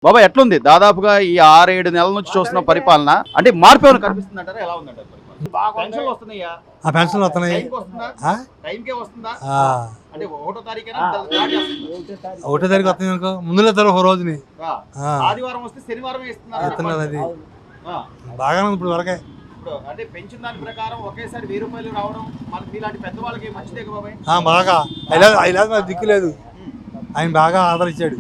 బాబా ఎట్లుంది దాదాపుగా ఈ 6-7 నెలల నుంచి చూస్తున్న పరిపాలన అంటే మార్పు ఏమైనా కనిపిస్తుంది అంటారా? ఎలా ఉందంటారు పెన్షన్లు వస్తున్నాయా? పెన్షన్లు వస్తున్నాయి. టైంకే వస్తుందా? అంటే 1వ తారీఖున 1వ తారీఖు వస్తుంది అనుకో, ముందులో తర ఒక రోజుని ఆదివారం వస్తే శనివారం ఇస్తున్నారు. అది బాగానే ఉంది ఇప్పుడు వరకే. అంటే పెంచిన దాని ప్రకారం ఒకేసారి 1000 రూపాయలు రావడం మనకి ఇలాంటి పెద్దవాళ్ళకి మంచిదే కదా బాబాయ్. బాగా నాకు దిక్కు లేదు, ఆయన బాగా ఆర్డర్ ఇచ్చాడు.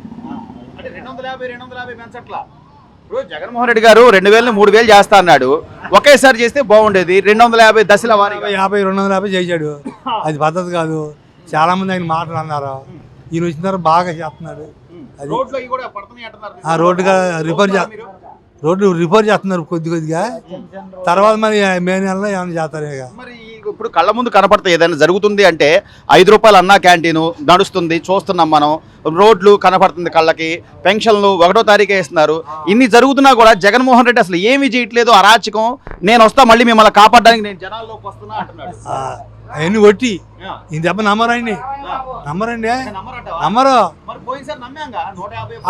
అంటే 250 పెంచట్లా. ఇప్పుడు జగన్మోహన్ రెడ్డి గారు 2000 3000 చేస్తా అన్నాడు, ఒకేసారి చేస్తే బాగుండేది. 250 దశల వారీగా 50 250 చేశాడు. అది పద్ధతి కాదు. చాలా మంది ఆయన మాటలు అన్నారు, ఈయన వచ్చిన తర్వాత బాగా చేస్తున్నాడు. రోడ్డుగా రోడ్డు రిపేర్ చేస్తున్నారు కొద్దిగా. తర్వాత మరి మే నెలలో ఏమైనా చేస్తారు. ఇక మరి ఇప్పుడు కళ్ళ ముందు కనపడతాయి ఏదైనా జరుగుతుంది అంటే 5 రూపాయలు అన్నా క్యాంటీన్ నడుస్తుంది, చూస్తున్నాం మనం. రోడ్లు కనపడుతుంది కళ్ళకి, పెన్షన్లు 1వ తారీఖే ఇస్తున్నారు. ఇన్ని జరుగుతున్నా కూడా జగన్మోహన్ రెడ్డి అసలు ఏమీ చేయట్లేదు. అరాచకం, నేను వస్తా మళ్ళీ మిమ్మల్ని కాపాడడానికి నేను జనాల్లోకి వస్తున్నా అంటున్నాడు. అవన్నీ ఒట్టి ఈ దెబ్బ నమ్మరండి, నమ్మరు.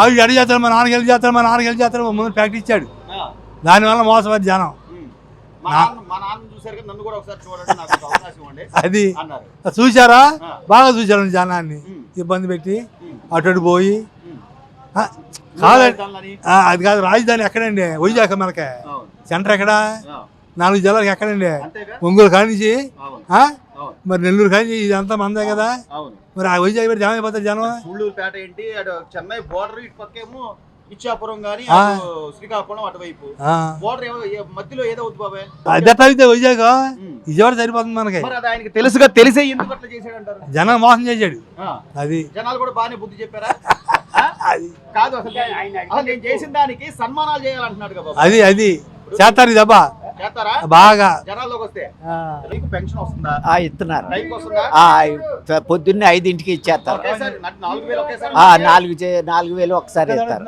అవి ఎడ చేస్తారు, మా నాన్నకి వెళ్ళి చేస్తారు, ముందు ప్రాక్టీస్ ఇచ్చాడు. దానివల్ల మోసపోయి జనం. అది చూసారా, బాగా చూసారు జనాన్ని ఇబ్బంది పెట్టి అటు పోయి. కాదండి, అది కాదు, రాజధాని ఎక్కడండి? వైజాగ్ మనకి సెంటర్ ఎక్కడ? 4 జిల్లాలకు ఎక్కడండి? ఒంగోలు కానించి మరి నెల్లూరు కానీ ఇదంతా మందే కదా. మరి ఆ వైజాగ్ పెట్టి జనం అయిపోతారు జనం. సూళ్ళూరుపేట ఏంటి, అటు చెన్నై బోర్డర్, ఇటు పక్కేమో ఇచ్చాపురం గానీ శ్రీకాకుళం అటువైపు బోర్డర్ మధ్యలో ఏదో అవుతుంది బాబాయ్. అదెట్లా అయితే వైజాగ్ విజయవాడ సరిపోతుంది మనకి. ఆయనకి తెలుసుగా, తెలిసే ఎందుకు అట్లా చేశాడంటారు? జనం మోసం చేశాడు. అది జనాలు కూడా బాగానే బుద్ధి చెప్పారా? కాదు, అసలు నేను చేసిన దానికి సన్మానాలు చేయాలంటున్నాడు కదా. అది చేస్తారు దెబ్బ బాగా. జనాల్లోకి వస్తే పెన్షన్ వస్తుందా? ఇస్తున్నారు. పొద్దున్నే 5ంటికి ఇచ్చేస్తారు. 4,000 ఒకసారి ఇస్తారు.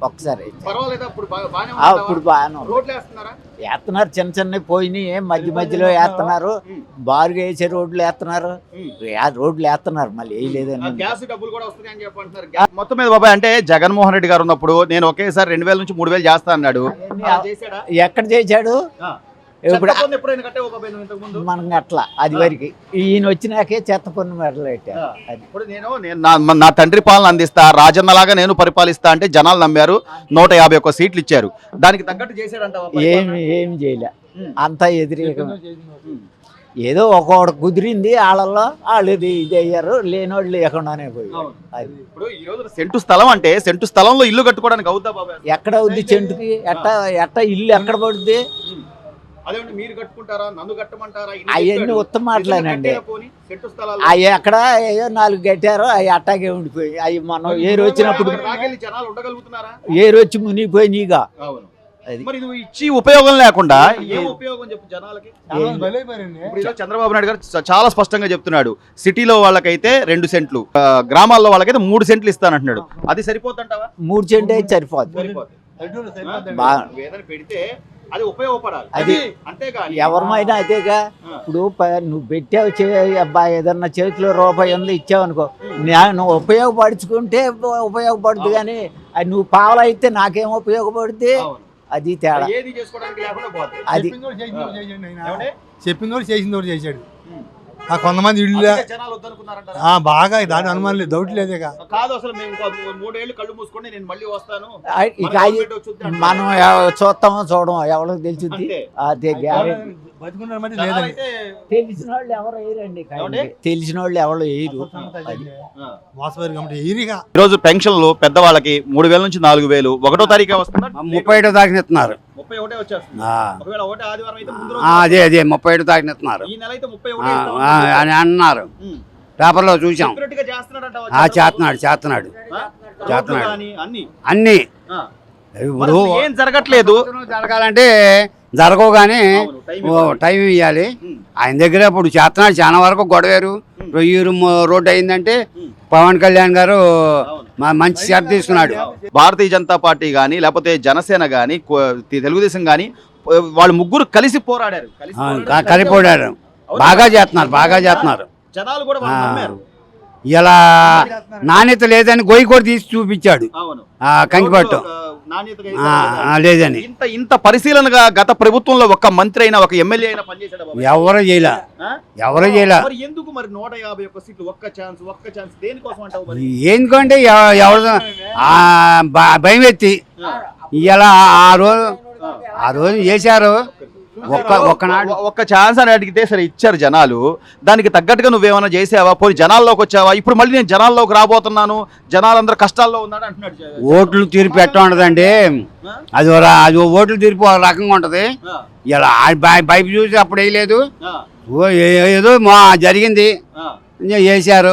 ఒకసారి ఇప్పుడు బాగానే వేస్తున్నారు. చిన్న పోయినాయి, మధ్యలో వేస్తున్నారు. బారుగా వేసే రోడ్లు వేస్తున్నారు. రోడ్లు వేస్తున్నారు, మళ్ళీ వేయలేదని. మొత్తం మీద బాబాయ్ అంటే జగన్మోహన్ రెడ్డి గారు ఉన్నప్పుడు నేను ఒకేసారి 2000 నుంచి 3000 చేస్తా అన్నాడు. ఎక్కడ చేశాడు? మనం అట్లా అది వరకు ఈయన వచ్చినాకే చెత్త పన్ను మెడలెట్టారు. ఇప్పుడు నేను నా తండ్రి పాలన అందిస్తా, రాజన్నలాగా నేను పరిపాలిస్తా అంటే జనాలు నమ్మారు. 151 సీట్లు ఇచ్చారు. దానికి తగ్గట్టు చేశాడంట. ఏమి చేయలే, అంతా వ్యతిరేకం. ఏదో ఒక్కొక్కటి కుదిరింది, వాళ్ళల్లో వాళ్ళు ఇది అయ్యారు, లేనోళ్ళు లేకుండానే పోయి. ఇప్పుడు ఈ రోజు సెంటు స్థలం అంటే సెంటు స్థలంలో ఇల్లు కట్టుకోవడానికి అవుతా బాబా? ఎక్కడ అవుద్ది చెంటుకి? ఎట్ట ఇల్లు ఎక్కడ పడుద్ది? మీరు కట్టుకుంటారా, నన్ను కట్టమంటారా? అవన్నీ ఉత్తమ మాటలేనండి. అవి ఎక్కడ ఏదో 4 కట్టారో అవి అట్టాగే ఉండిపోయి. అవి మనం ఏరు వచ్చినప్పుడు ఏరు వచ్చి మునిగిపోయినాయిగా. ఇచ్చి ఉపయోగం లేకుండా ఏం ఉపయోగం చెప్పు జనాలకి? చంద్రబాబు నాయుడు గారు చాలా స్పష్టంగా చెప్తున్నాడు, సిటీలో వాళ్ళకైతే 2 సెంట్లు, గ్రామాల్లో వాళ్ళకైతే 3 సెంట్లు ఇస్తానంటున్నాడు. అది సరిపోతుంటావా? 3 సెంట్లు అయితే సరిపోతుంది. పెడితే అది ఉపయోగపడాలి. అది అంతేగాని ఎవరమైనా అదేగా. ఇప్పుడు నువ్వు పెట్టావు అబ్బాయి, ఏదన్నా చేతిలో రూపాయి ఉంది ఇచ్చావు అనుకో, నువ్వు ఉపయోగపడుచుకుంటే ఉపయోగపడుద్ది. కానీ అది నువ్వు పావలా అయితే నాకేం ఉపయోగపడుద్ది? అది తేడా. అది చెప్పింది కూడా చేసింది కూడా చేశాడు. కొంతమంది ఇళ్ళు బాగా దాని అనుమానం లేదు, డౌట్ లేదు. మనం చూస్తామో చూడమో ఎవరికి తెలిసింది. అదే తెలిసిన వాళ్ళు ఎవరు వేయరండి, తెలిసిన వాళ్ళు ఎవరు వేయరు. ఈరోజు పెన్షన్లు పెద్దవాళ్ళకి 3000 నుంచి 4000 1వ తారీఖే వస్తుంది. 31వ తారీఖున ఇస్తున్నారు. అదే 31వ తారీఖున ఇస్తున్నారు అని అన్నారు. పేపర్లో చూసాం. చేస్తున్నాడు అన్ని. ఇప్పుడు ఏం జరగట్లేదు. జరగాలంటే జరగవు, కానీ టైం ఇవ్వాలి. ఆయన దగ్గర ఇప్పుడు చేస్తున్నాడు. చాలా వరకు గొడవేరు రోడ్డు అయిందంటే పవన్ కళ్యాణ్ గారు మంచి శ్రద్ధ తీసుకున్నాడు. భారతీయ జనతా పార్టీ కానీ లేకపోతే జనసేన కానీ తెలుగుదేశం కానీ వాళ్ళు ముగ్గురు కలిసి పోరాడారు. బాగా చేస్తున్నారు. జనాలు కూడా ఇలా నాణ్యత లేదని గొయ్యి కూడా తీసి చూపించాడు అవును కంకిపట్టు నాణ్యతగా లేదని ఇంత ఇంత పరిశీలనగా గత ప్రభుత్వంలో ఒక మంత్రి అయినా ఒక ఎమ్మెల్యే అయినా పనిచేశాడా బాబాయ్? ఎవరు చేయలే ఆ? ఎవరు చేయలే మరి ఎందుకు మరి 151 సీట్లు ఒక్క ఛాన్స్ దేనికోసం అంటావు మరి? ఎందుకంటే ఎవరు భయం ఎత్తి ఇలా ఆ రోజు చేశారు ఒక్కనాడు ఒక్క ఛాన్స్ అని అడిగితే సరే ఇచ్చారు జనాలు, దానికి తగ్గట్టుగా నువ్వేమైనా చేసావా? పోయి జనాల్లోకి వచ్చావా? ఇప్పుడు మళ్ళీ నేను జనాల్లోకి రాబోతున్నాను, జనాలందరూ కష్టాల్లో ఉన్నాడు అంటున్నాడు. ఓట్లు తీర్పు ఎట్లా ఉంటదండి, అది ఓట్లు తీర్పు ఒక రకంగా ఉంటది. ఇలా బయట చూసి అప్పుడు వేయలేదు, ఏదో జరిగింది చేశారు.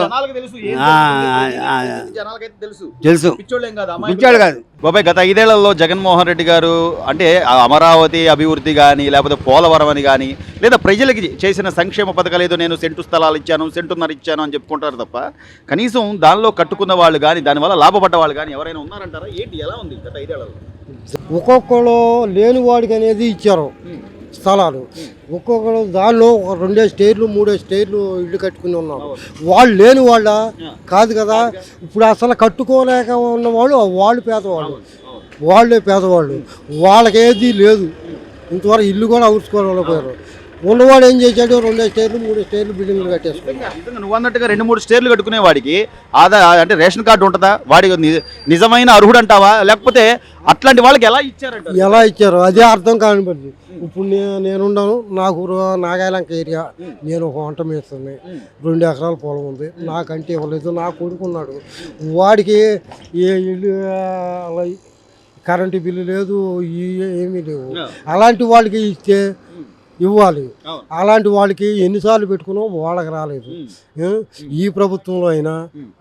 తెలుసు పిచ్చోడు కాదు బాబాయ్. గత 5 ఏళ్లలో జగన్మోహన్ రెడ్డి గారు అంటే అమరావతి అభివృద్ధి కానీ లేకపోతే పోలవరం అని కానీ లేదా ప్రజలకి చేసిన సంక్షేమ పథకాలు ఏదో నేను సెంటు స్థలాలు ఇచ్చాను, సెంటున్నర ఇచ్చాను అని చెప్పుకుంటారు తప్ప కనీసం దానిలో కట్టుకున్న వాళ్ళు కానీ దానివల్ల లాభపడ్డ వాళ్ళు కానీ ఎవరైనా ఉన్నారంటారా? ఏంటి ఎలా ఉంది గత 5 ఏళ్లలో? ఒక్కొక్కరు లేని వాడికి అనేది ఇచ్చారు స్థలాలు. ఒక్కొక్కరు దానిలో 2 స్టేర్లు 3 స్టేర్లు ఇల్లు కట్టుకుని ఉన్నారు. వాళ్ళు లేని వాళ్ళ కాదు కదా. ఇప్పుడు అసలు కట్టుకోలేక ఉన్నవాళ్ళు వాళ్ళు పేదవాళ్ళు, వాళ్ళే పేదవాళ్ళు, వాళ్ళకేది లేదు. ఇంతవరకు ఇల్లు కూడా అవరుచుకోలేకపోయారు. ఉన్నవాడు ఏం చేశాడు, 2 స్టేర్లు 3 స్టేర్లు బిల్డింగ్లు కట్టేసుకున్నాడు. నువ్వు అన్నట్టుగా 2-3 స్టేర్లు కట్టుకునే వాడికి అంటే రేషన్ కార్డు ఉంటుందా? వాడికి నిజమైన అర్హుడు అంటావా? లేకపోతే అట్లాంటి వాళ్ళకి ఎలా ఇచ్చారంట? ఎలా ఇచ్చారు అదే అర్థం కాని పడింది. ఇప్పుడు నేనున్నాను, నాకు నాగాలంక ఏరియా, నేను ఒక వంట మేస్తుంది, 2 ఎకరాల పొలం ఉంది, నాకంటే ఇవ్వలేదు. నా కొడుకున్నాడు, వాడికి ఏ ఇల్లు కరెంటు బిల్లు లేదు, ఏమీ లేవు. అలాంటి వాళ్ళకి ఇస్తే ఇవ్వాలి. అలాంటి వాళ్ళకి ఎన్నిసార్లు పెట్టుకున్నాం వాళ్ళకి రాలేదు. ఈ ప్రభుత్వంలో అయినా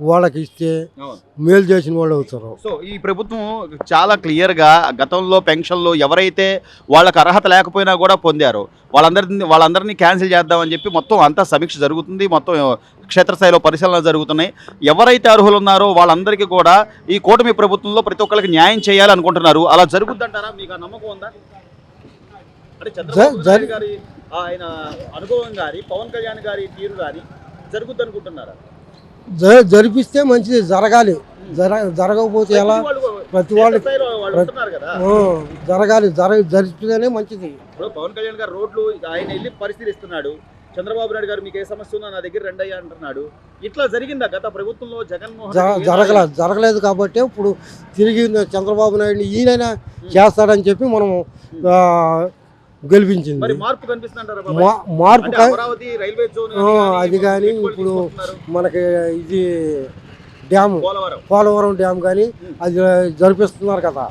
వాళ్ళకి ఇస్తే మేలు చేసిన వాళ్ళు అవుతారు. సో ఈ ప్రభుత్వం చాలా క్లియర్గా గతంలో పెన్షన్లు ఎవరైతే వాళ్ళకి అర్హత లేకపోయినా కూడా పొందారో వాళ్ళందరినీ క్యాన్సిల్ చేద్దామని చెప్పి మొత్తం అంతా సమీక్ష జరుగుతుంది. మొత్తం క్షేత్రస్థాయిలో పరిశీలన జరుగుతున్నాయి. ఎవరైతే అర్హులు ఉన్నారో వాళ్ళందరికీ కూడా ఈ కూటమి ప్రభుత్వంలో ప్రతి ఒక్కరికి న్యాయం చేయాలనుకుంటున్నారు. అలా జరుగుద్దంటారా? మీకు ఆ నమ్మకం ఉందా? అంటే చంద్రబాబు నాయుడు గారి ఆయన అనుభవం గారి, పవన్ కళ్యాణ్ గారి తీరు గారి జరుగుద్ది అనుకుంటున్నారా? జరిపిస్తే మంచిది, జరగాలి. జరగకపోతే ఎలా? ప్రతి వాళ్ళు జరగాలి, జరిపితేనే మంచిది. ఇప్పుడు పవన్ కళ్యాణ్ గారు రోడ్లు ఆయన వెళ్ళి పరిశీలిస్తున్నాడు, చంద్రబాబు నాయుడు గారు మీకు ఏ సమస్య ఉందో నా దగ్గర రండి అయ్యా అంటున్నాడు. ఇట్లా జరిగిందా గత ప్రభుత్వంలో? జరగలేదు కాబట్టి ఇప్పుడు తిరిగి చంద్రబాబు నాయుడు ఈయనైనా చేస్తాడని చెప్పి మనం గెలిపించింది. మార్పు కనిపిస్తుంటారా? మార్పు రైల్వే జోన్ అది కానీ ఇప్పుడు మనకి ఇది డ్యామ్, పోలవరం డ్యామ్ కానీ అది జరిపిస్తున్నారు కదా,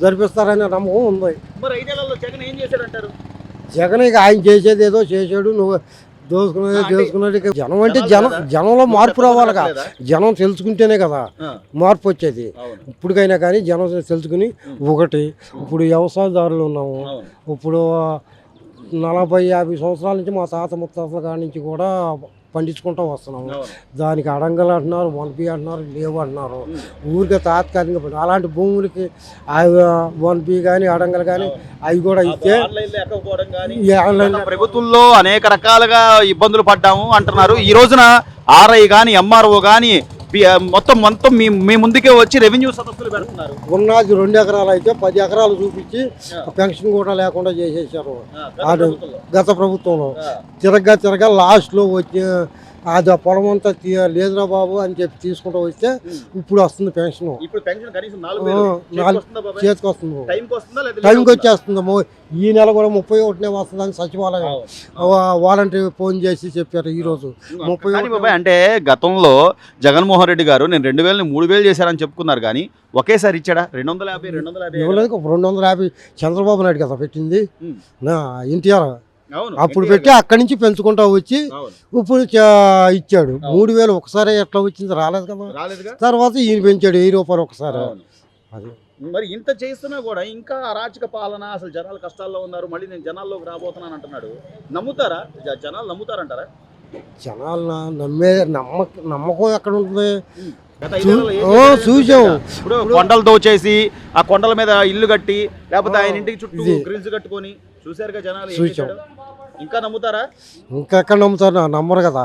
జరిపిస్తారనే నమ్మకం ఉంది. మరి 5 ఏళ్లలో జగన్ ఏం చేశాడంటారు? జగన్ ఇక ఆయన చేసేది ఏదో చేసాడు, నువ్వు దోసుకున్నది. జనం అంటే జనంలో మార్పు రావాలిగా. జనం తెలుసుకుంటేనే కదా మార్పు వచ్చేది. ఇప్పటికైనా కానీ జనం తెలుసుకుని ఒకటి, ఇప్పుడు వ్యవసాయదారులు ఉన్నాము, ఇప్పుడు 40-50 సంవత్సరాల నుంచి మా తాత ముత్తాతల కాడి నుంచి కూడా పండించుకుంటూ వస్తున్నాము. దానికి అడంగలు అంటున్నారు, 1B అంటున్నారు, లేవు అంటున్నారు. ఊరికే తాత్కాలికంగా అలాంటి భూములకి 1B కానీ అడంగలు కానీ అవి కూడా ఇస్తే ప్రభుత్వంలో అనేక రకాలుగా ఇబ్బందులు పడ్డాము అంటున్నారు. ఈ రోజున RI కానీ MRO కానీ మొత్తం మీ ముందుకే వచ్చి రెవెన్యూ సదస్సులు పెడుతున్నారు. ఉన్నది 2 ఎకరాలు అయితే 10 ఎకరాలు చూపించి పెన్షన్ కూడా లేకుండా చేసేసారు గత ప్రభుత్వంలో. తిరగా లాస్ట్లో వచ్చి అది పొలం అంతా లేదురా బాబు అని చెప్పి తీసుకుంటూ వస్తే ఇప్పుడు వస్తుంది పెన్షన్. చేతికి వస్తుంది, టైంకి వచ్చేస్తుందమ్మో. ఈ నెల కూడా 31నే వస్తుందని సచివాలయం వాలంటీర్ ఫోన్ చేసి చెప్పారు ఈరోజు. 30 అంటే గతంలో జగన్మోహన్ రెడ్డి గారు నేను 2000ని 3000 చేశారని చెప్పుకున్నారు కానీ ఒకేసారి ఇచ్చాడా? 250 చంద్రబాబు నాయుడు కదా పెట్టింది, ఎన్టీఆర్ అప్పుడు పెట్టి అక్కడి నుంచి పెంచుకుంటా వచ్చి ఇప్పుడు ఇచ్చాడు. 3000 ఒకసారి ఎట్లా వచ్చింది? రాలేదు కదా. తర్వాత ఈయన పెంచాడు 1000 రూపాయలు ఒకసారి. అది మరి ఇంత చేస్తున్నా కూడా ఇంకా అరాచక పాలన, అసలు జనాలు కష్టాల్లో ఉన్నారు, మళ్ళీ నేను జనాల్లోకి రాబోతున్నాను అంటున్నాడు. నమ్ముతారా? జనాలు నమ్ముతారంటారా? జనాలు నమ్మకం ఎక్కడ ఉంటుంది? చూసాం. ఇప్పుడు కొండలు దోచేసి ఆ కొండల మీద ఇల్లు కట్టి లేకపోతే ఆయన ఇంటికి చుట్టూ గ్రిల్స్ కట్టుకొని చూసారుగా జనాలు. ఇంకా నమ్ముతారా? ఇంకా ఎక్కడ నమ్ముతారు? నమ్మరు కదా.